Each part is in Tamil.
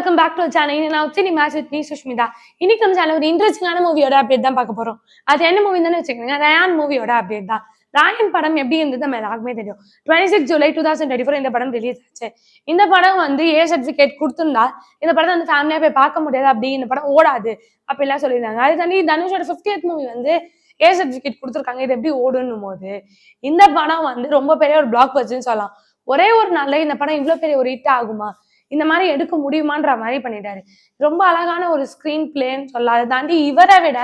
Welcome back to channel. நான் cine match with me Sushmita. இன்னைக்கு நம்ம சேனல் ஒரு இன்ட்ரெஸ்டிங்கான மூவியோட அப்டேட் தான் பார்க்க போறோம். அது என்ன மூவி தானே வச்சுக்கோங்க, ரயான் மூவியோட அப்டேட் தான். ராயன் படம் எப்படி இருந்தது நம்ம எல்லாருக்குமே தெரியும். 26 ஜூலை 2024 இந்த படம் ரிலீஸ் ஆச்சு. இந்த படம் வந்து ஏ சர்டிபிகேட் கொடுத்திருந்தா இந்த படத்தை வந்து ஃபேமிலியா போய் பார்க்க முடியாது, அப்படி இந்த படம் ஓடாது அப்படிலாம் சொல்லியிருந்தாங்க. அது தாண்டி தனுஷோட 50th மூவி வந்து ஏ சர்டிபிகேட் கொடுத்துருக்காங்க, இது எப்படி ஓடுன்னும் போது இந்த படம் வந்து ரொம்ப பெரிய ஒரு பிளாக் பஸ்ட்னு சொல்லலாம். ஒரே ஒரு நாள்ல இந்த படம் இவ்வளவு பெரிய ஒரு ஹிட் ஆகுமா, இந்த மாதிரி எடுக்க முடியுமான்ற மாதிரி பண்ணிட்டாரு. ரொம்ப அழகான ஒரு ஸ்கிரீன் பிளேன்னு சொல்லலாம். அதை தாண்டி இவரை விட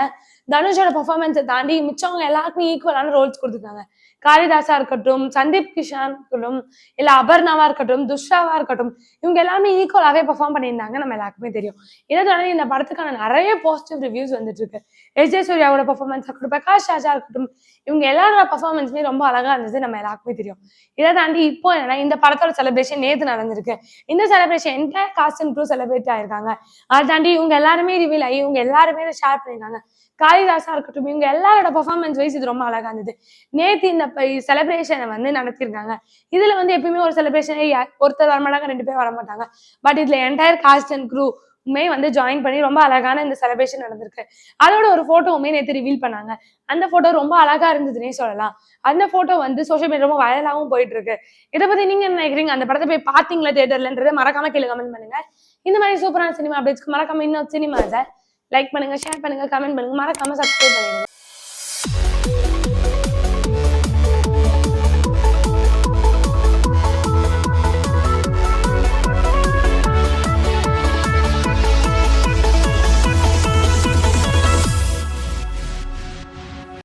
தனுஷோட பெர்ஃபார்மன்ஸை தாண்டி மிச்சவங்க எல்லாருக்குமே ஈக்குவலான ரோல்ஸ் கொடுத்துருக்காங்க. காளிதாஸா இருக்கட்டும், சந்தீப் கிஷான் இருக்கட்டும், இல்ல அபர்ணாவா இருக்கட்டும், துஷ்ராவா இருக்கட்டும், இவங்க எல்லாமே ஈக்குவலாவே பெர்ஃபார்ம் பண்ணியிருந்தாங்க, நம்ம எல்லாருக்குமே தெரியும். இதை தாண்டி இந்த படத்துக்கான நிறைய பாசிட்டிவ் ரிவ்யூஸ் வந்துட்டு இருக்கு. எஸ்.ஜே. சூர்யாவோட பெர்ஃபார்மன்ஸ் இருக்கட்டும், பிரகாஷ் ராஜா இருக்கட்டும், இவங்க எல்லாரோட பெர்ஃபார்மன்ஸுமே ரொம்ப அழகா இருந்தது, நம்ம எல்லாருக்குமே தெரியும். இதை தாண்டி இப்போ என்னன்னா, இந்த படத்தோட செலிப்ரேஷன் நேத்து நடந்திருக்கு. இந்த celebration entire cast and crew celebrate ஆயிருக்காங்க. அதை தாண்டி இவங்க எல்லாருமே ரிவீல் ஆகி இவங்க எல்லாருமே ஷேர் பண்ணியிருக்காங்க. காளிதாஸா இருக்கட்டும், இவங்க எல்லாரோட பெர்ஃபார்மன்ஸ் வைஸ் இது ரொம்ப அழகா இருந்தது. நேத்து இந்த செலிப்ரேஷனை வந்து நடத்திருக்காங்க. இதுல வந்து எப்பயுமே ஒரு செலிப்ரேஷன் ஒருத்தர் வரமாட்டாங்க, 2 பேர் வரமாட்டாங்க. பட் இதுல என்டையர் காஸ்ட் அண்ட் க்ரூ வந்து ஜாயின் பண்ணி ரொம்ப அழகான இந்த செலிப்ரேஷன் நடந்திருக்கு. அதோட ஒரு போட்டோவுமே நேற்று ரிவீல் பண்ணாங்க. அந்த போட்டோ ரொம்ப அழகா இருந்ததுன்னே சொல்லலாம். அந்த போட்டோ வந்து சோஷியல் மீடியா ரொம்ப வைரலாகவும் போயிட்டு இருக்கு. இதை பத்தி நீங்க என்ன நினைக்கிறீங்க? அந்த படத்தை போய் பாத்தீங்களா தியேட்டர்லன்றதை மறக்காம கீழே கமெண்ட் பண்ணுங்க. இந்த மாதிரி சூப்பரான சினிமா அப்டேட்ஸ்க்கு மறக்காம இன்னும் சினிமாஸை லைக் பண்ணுங்க, ஷேர் பண்ணுங்க, கமெண்ட் பண்ணுங்க, மறக்காம சப்ஸ்கிரைப் பண்ணுங்க.